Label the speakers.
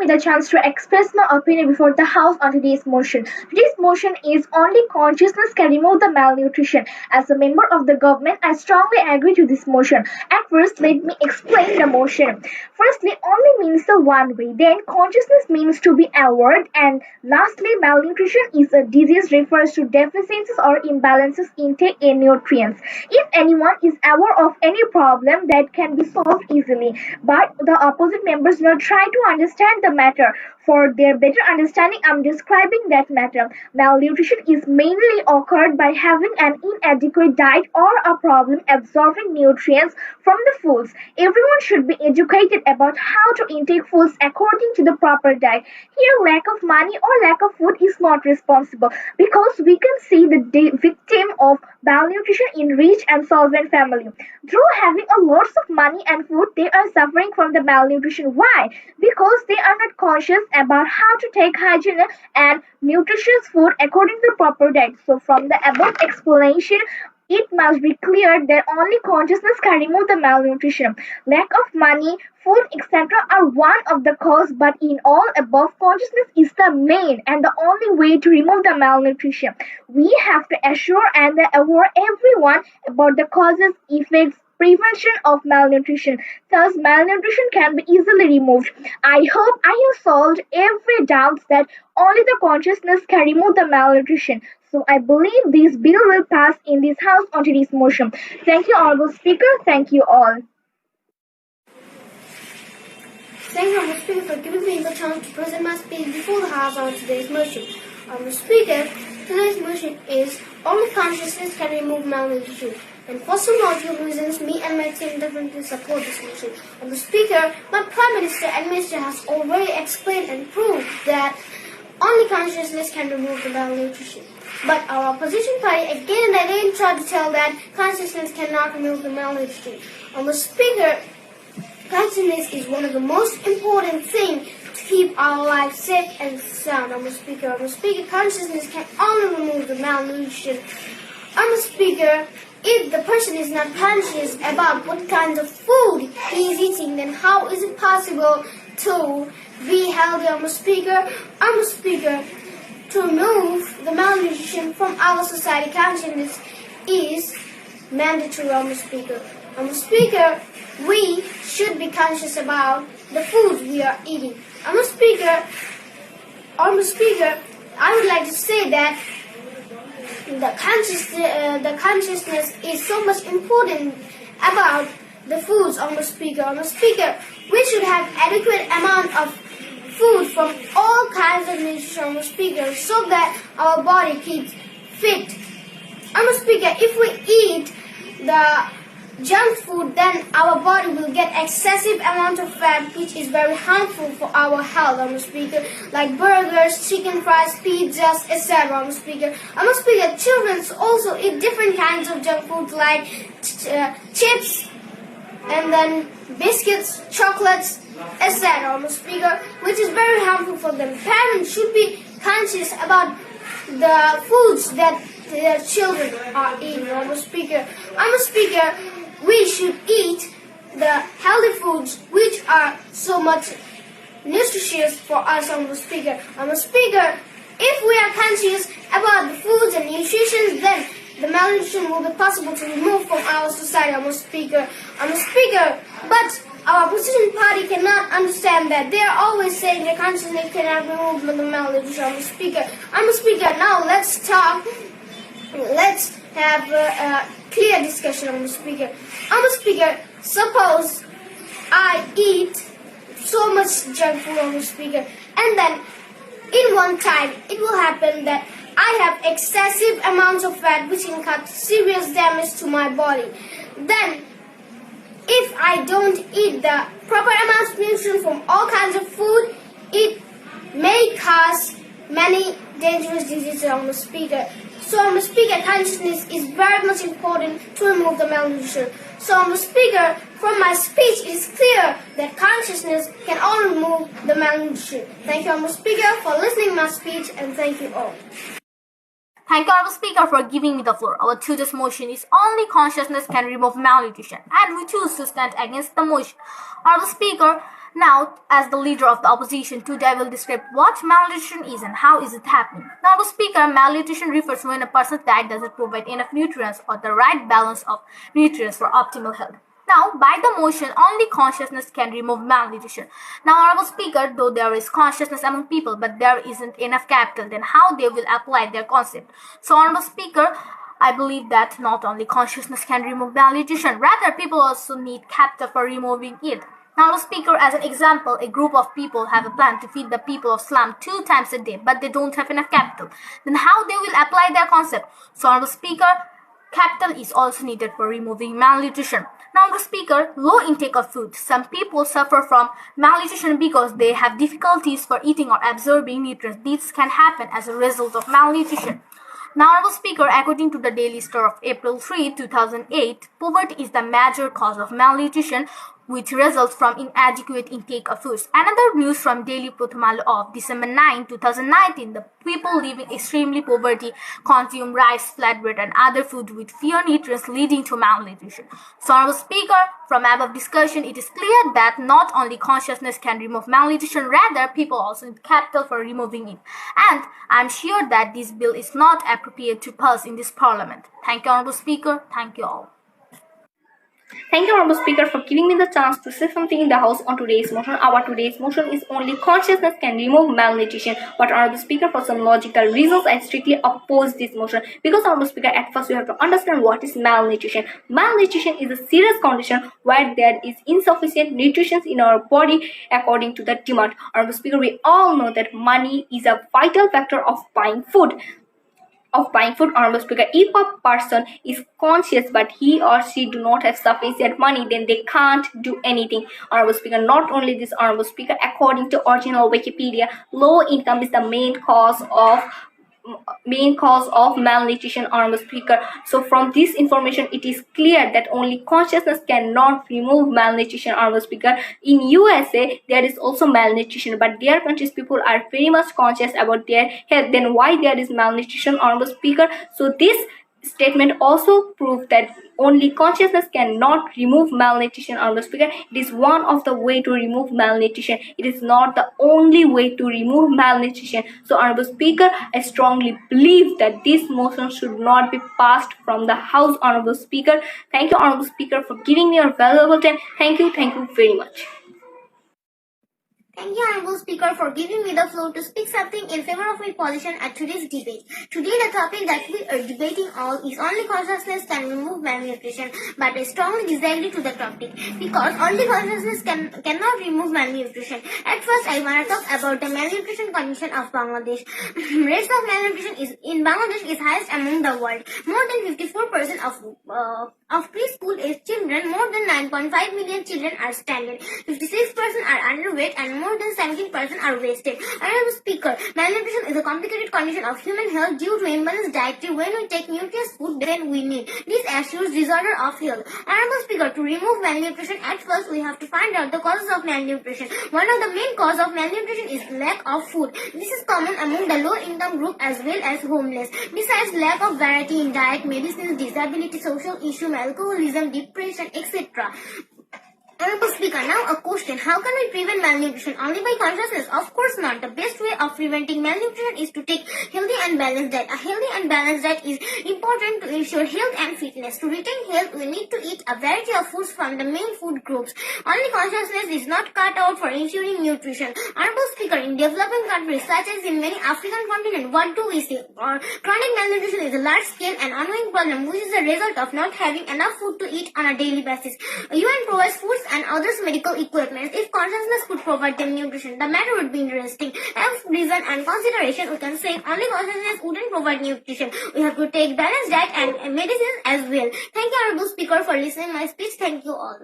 Speaker 1: the chance to express my opinion before the House on today's motion. Today's motion is only consciousness can remove the malnutrition. As a member of the government, I strongly agree to this motion. At first, let me explain the motion. Firstly, only means the one way. Then, consciousness means to be aware. And lastly, malnutrition is a disease refers to deficiencies or imbalances in intake in nutrients. If anyone is aware of any problem that can be solved easily, but the opposite members will try to understand the matter. For their better understanding, I'm describing that matter. Malnutrition is mainly occurred by having an inadequate diet or a problem absorbing nutrients from the foods. Everyone should be educated about how to intake foods according to the proper diet. Here, lack of money or lack of food is not responsible because we can see the victim of malnutrition in rich and solvent family. Through having a lots of money and food, they are suffering from the malnutrition. Why? Because they are not conscious about how to take hygiene and nutritious food according to the proper diet. So from the above explanation, it must be clear that only consciousness can remove the malnutrition. Lack of money, food, etc. are one of the cause, but in all above, consciousness is the main and the only way to remove the malnutrition. We have to assure and aware everyone about the causes, effects, prevention of malnutrition. Thus, malnutrition can be easily removed. I hope I have solved every doubt that only the consciousness can remove the malnutrition. So I believe this bill will pass in this House on today's motion. Thank you, Honorable Speaker. Thank you all.
Speaker 2: Thank you, Honorable Speaker, for giving me the chance to present my speech before the House on today's motion. Honorable Speaker, today's motion is only consciousness can remove malnutrition. And for some logical reasons, me and my team definitely support this motion. Honorable Speaker, my Prime Minister and Minister has already explained and proved that only consciousness can remove the malnutrition. But our opposition party again and again tried to tell that consciousness cannot remove the malnutrition. Honorable Speaker, consciousness is one of the most important things to keep our lives safe and sound. Honorable Speaker, consciousness can only remove the malnutrition. Honorable Speaker, if the person is not conscious about what kinds of food he is eating, then how is it possible to be healthy? Honorable Speaker, to remove the malnutrition from our society, consciousness is mandatory. Honorable Speaker, we should be conscious about the foods we are eating. Honorable Speaker, I would like to say that the consciousness is so much important about the foods. Honorable Speaker, we should have adequate amount of food from all kinds of nutrition, Honorable Speaker, so that our body keeps fit. Honorable Speaker, if we eat the junk food, then our body will get excessive amount of fat, which is very harmful for our health, Honorable Speaker, like burgers, chicken fries, pizzas, etc. Honorable Speaker, children also eat different kinds of junk food like chips, and then biscuits, chocolates, etc. Honorable Speaker, which is very harmful for them. Parents should be conscious about the foods that their children are eating. Honorable Speaker, we should eat the healthy foods which are so much nutritious for us. Honorable Speaker, if we are conscious about the foods and nutrition, then the malnutrition will be possible to remove from our society. Honorable Speaker, but our opposition party cannot understand that. They are always saying that consciousness cannot remove the malnutrition. Honorable Speaker, now let's talk. Let's have a clear discussion. Honorable Speaker, suppose I eat so much junk food, Honorable Speaker, and then in one time it will happen that I have excessive amounts of fat which can cause serious damage to my body. Then if I don't eat the proper amounts of nutrition from all kinds of food, it may cause many dangerous diseases, Honorable Speaker. So, Honorable Speaker, consciousness is very much important to remove the malnutrition. So, Honorable Speaker, from my speech it is clear that consciousness can only remove the malnutrition. Thank you, Honorable Speaker, for listening to my speech, and thank you all.
Speaker 3: Thank you, Honorable Speaker, for giving me the floor. Our today's motion is only consciousness can remove malnutrition, and we choose to stand against the motion. Honorable Speaker, Now, as the leader of the opposition, today I will describe what malnutrition is and how is it happening. Now, the speaker, malnutrition refers to when a person's diet doesn't provide enough nutrients or the right balance of nutrients for optimal health. Now, by the motion, only consciousness can remove malnutrition. Now, honorable speaker, though there is consciousness among people, but there isn't enough capital, then how they will apply their concept? So, honorable speaker, I believe that not only consciousness can remove malnutrition, rather people also need capital for removing it. Now, the speaker, as an example, a group of people have a plan to feed the people of slum 2 times a day, but they don't have enough capital. Then how they will apply their concept? So, honorable speaker, capital is also needed for removing malnutrition. Now, the speaker, low intake of food. Some people suffer from malnutrition because they have difficulties for eating or absorbing nutrients. This can happen as a result of malnutrition. Now, honorable speaker, according to the Daily Star of April 3, 2008, poverty is the major cause of malnutrition, which results from inadequate intake of foods. Another news from Daily Prothomalo of December 9, 2019, the people living extremely poverty consume rice, flatbread, and other food with fewer nutrients, leading to malnutrition. So, honorable speaker, from above discussion, it is clear that not only consciousness can remove malnutrition, rather people also need capital for removing it. And I am sure that this bill is not appropriate to pass in this parliament. Thank you, honorable speaker. Thank you all.
Speaker 4: Thank you, Honorable Speaker, for giving me the chance to say something in the House on today's motion. Our today's motion is only consciousness can remove malnutrition. But Honorable Speaker, for some logical reasons, I strictly oppose this motion. Because Honorable Speaker, at first you have to understand what is malnutrition. Malnutrition is a serious condition where there is insufficient nutrition in our body according to the demand. Honorable Speaker, we all know that money is a vital factor of buying food. Honorable Speaker, if a person is conscious but he or she do not have sufficient money, then they can't do anything. Honorable Speaker, not only this, Honorable Speaker, according to original Wikipedia, low income is the main cause of malnutrition, Honorable Speaker. So from this information, it is clear that only consciousness cannot remove malnutrition, Honorable Speaker. In USA, there is also malnutrition, but their country's people are very much conscious about their health. Then why there is malnutrition, Honorable Speaker? So this statement also proves that only consciousness cannot remove malnutrition, Honorable Speaker. It is one of the way to remove malnutrition. It is not the only way to remove malnutrition. So, Honorable Speaker, I strongly believe that this motion should not be passed from the House, Honorable Speaker. Thank you, Honorable Speaker, for giving me your valuable time. Thank you very much.
Speaker 2: Thank you, Honorable Speaker, for giving me the floor to speak something in favor of my position at today's debate. Today, the topic that we are debating on is only consciousness can remove malnutrition, but I strongly disagree to the topic because only consciousness cannot remove malnutrition. At first, I want to talk about the malnutrition condition of Bangladesh. Rates of malnutrition in Bangladesh is highest among the world. More than 54% of preschool age children, more than 9.5 million children are stranded. 56% are underweight and more than 17% are wasted. Honorable Speaker, malnutrition is a complicated condition of human health due to imbalanced dietary. When we take nutritious food than we need, this assures disorder of health. Honorable Speaker, to remove malnutrition, at first we have to find out the causes of malnutrition. One of the main causes of malnutrition is lack of food. This is common among the low-income group as well as homeless. Besides lack of variety in diet, medicines, disability, social issue, alcoholism, depression, etc. Honorable Speaker, now a question. How can we prevent malnutrition? Only by consciousness? Of course not. The best way of preventing malnutrition is to take healthy and balanced diet. A healthy and balanced diet is important to ensure health and fitness. To retain health, we need to eat a variety of foods from the main food groups. Only consciousness is not cut out for ensuring nutrition. Honorable Speaker, in developing countries such as in many African continents, what do we see? Chronic malnutrition is a large-scale and ongoing problem which is a result of not having enough food to eat on a daily basis. UN provides foods and others medical equipment. If consciousness could provide them nutrition, the matter would be interesting. As reason and consideration, we can say only consciousness wouldn't provide nutrition. We have to take balanced diet and medicines as well. Thank you, Honorable Speaker, for listening my speech. Thank you all.